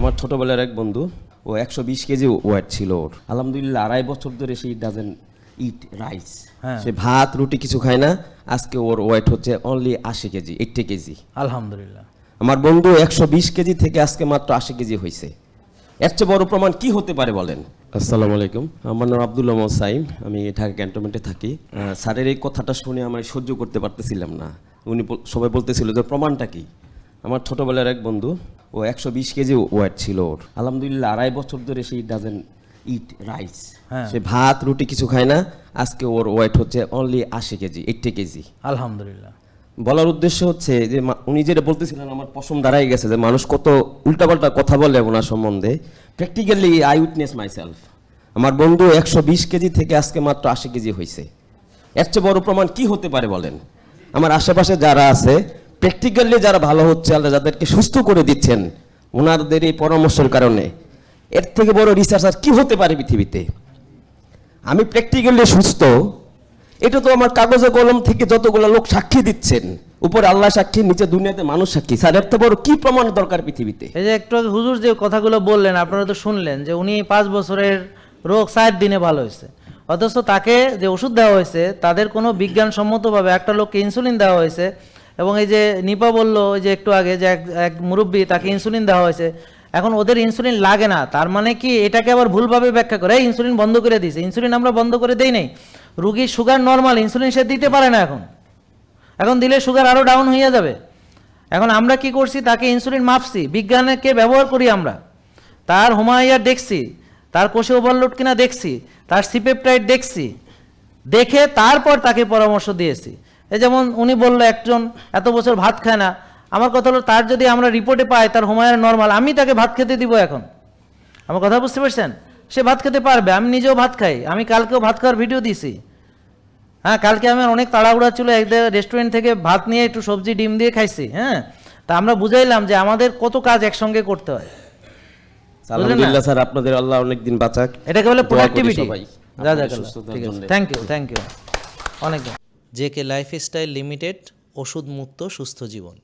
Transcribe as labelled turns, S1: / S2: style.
S1: আমার ছোটবেলার এক বন্ধু, ও 120 কেজি ওয়েট ছিল ওর। আলহামদুলিল্লাহ 2.5 বছর ধরে সে ডাজেন্ট ইট রাইস, সে ভাত রুটি কিছু খায় না। আজকে ওর ওয়েট হচ্ছে অনলি 80 কেজি, 80 কেজি।
S2: আলহামদুলিল্লাহ।
S1: আমার বন্ধু 120 কেজি থেকে আজকে মাত্র 80 কেজি হয়েছে। এর চেয়ে বড় প্রমাণ কি হতে পারে বলেন? আসসালামু আলাইকুম, আমার নাম আব্দুল্লাহ মোসাইম, আমি ঢাকা ক্যান্টনমেন্টে থাকি। স্যারের এই কথাটা শুনে আমি সহ্য করতে পারতেছিলাম না। উনি সবাই বলতেছিল যে প্রমাণটা কি। আমার ছোটবেলার এক বন্ধু, ও 120 কেজি ওয়েট ছিল ওর। আলহামদুলিল্লাহ 2.5 বছর ধরে সে ডাজেন্ট ইট রাইস, সে ভাত রুটি কিছু খায় না। আজকে ওর ওয়েট হচ্ছে অনলি 80 কেজি, 80 কেজি।
S2: আলহামদুলিল্লাহ।
S1: বলার উদ্দেশ্য হচ্ছে যে উনি যেটা বলতেছিলেন আমার পশম দাঁড়াই গেছে যে মানুষ কত উল্টাপাল্টা কথা বলে ওনার সম্বন্ধে। Practically I witness myself. আমার বন্ধু 120 কেজি থেকে আজকে মাত্র 80 কেজি হয়েছে। এর চেয়ে বড় প্রমাণ কি হতে পারে বলেন? আমার আশেপাশে যারা আছে প্র্যাকটিক্যালি যারা ভালো হচ্ছে, আল্লাহ যাদেরকে সুস্থ করে দিচ্ছেন ওনাদের এই পরামর্শের কারণে, এর থেকে বড় রিসার্চ আর কি হতে পারে পৃথিবীতে? আমি প্র্যাকটিক্যালি সুস্থ, এটা তো আমার কাগজে কলম থেকে যতগুলো লোক সাক্ষী দিচ্ছেন, উপরে আল্লাহ সাক্ষী, নিচে দুনিয়াতে মানুষ সাক্ষী। স্যার এর তো বড় কি প্রমাণ দরকার পৃথিবীতে?
S2: এই যে একটু আগে হুজুর যে কথাগুলো বললেন, আপনারা তো শুনলেন যে উনি 5 বছরের রোগ 7 দিনে ভালো হয়েছে, অথচ তাকে যে ওষুধ দেওয়া হয়েছে তাদের কোনো বিজ্ঞানসম্মতভাবে একটা লোককে ইনসুলিন দেওয়া হয়েছে। এবং এই যে নিপা বললো ওই যে একটু আগে যে এক মুরব্বী, তাকে ইনসুলিন দেওয়া হয়েছে। এখন ওদের ইনসুলিন লাগে না, তার মানে কি এটাকে আবার ভুলভাবে ব্যাখ্যা করে ইনসুলিন বন্ধ করে দিয়েছে। ইনসুলিন আমরা বন্ধ করে দেই নাই, রুগীর সুগার নর্মাল, ইনসুলিন সে দিতে পারে না। এখন দিলে সুগার আরও ডাউন হয়ে যাবে। এখন আমরা কি করছি, তাকে ইনসুলিন মাপছি, বিজ্ঞানকে ব্যবহার করি আমরা। তার হোমায়ার দেখছি, তার কোষে ওভারলোড কিনা দেখছি, তার সিপেপটাইড দেখছি, দেখে তারপর তাকে পরামর্শ দিয়েছি। এই যেমন উনি বললো একজন এত বছর ভাত খায় না, আমার কথা হলো তার যদি আমরা রিপোর্টে পাই তার হোমায়ার নর্মাল, আমি তাকে ভাত খেতে দিব। এখন আমার কথা বুঝতে পারছেন? সে ভাত খেতে পারবে, আমি নিজেও ভাত খাই, আমি কালকেও ভাত খাওয়ার ভিডিও দিছি। হ্যাঁ, কালকে আমি অনেক তাড়াহুড়া ছিল, এক রেস্টুরেন্ট থেকে ভাত নিয়ে একটু সবজি ডিম দিয়ে খাইছি। হ্যাঁ, তা আমরা বুঝাইলাম যে আমাদের কত কাজ একসঙ্গে করতে হয়।
S1: আলহামদুলিল্লাহ স্যার, আপনাদের আল্লাহ অনেক দিন বাঁচাক।
S2: এটাকে বলে প্রোডাক্টিভিটি। Thank you. অনেক।
S3: জেকে লাইফস্টাইল লিমিটেড, ওষুধ মুক্ত সুস্থ জীবন।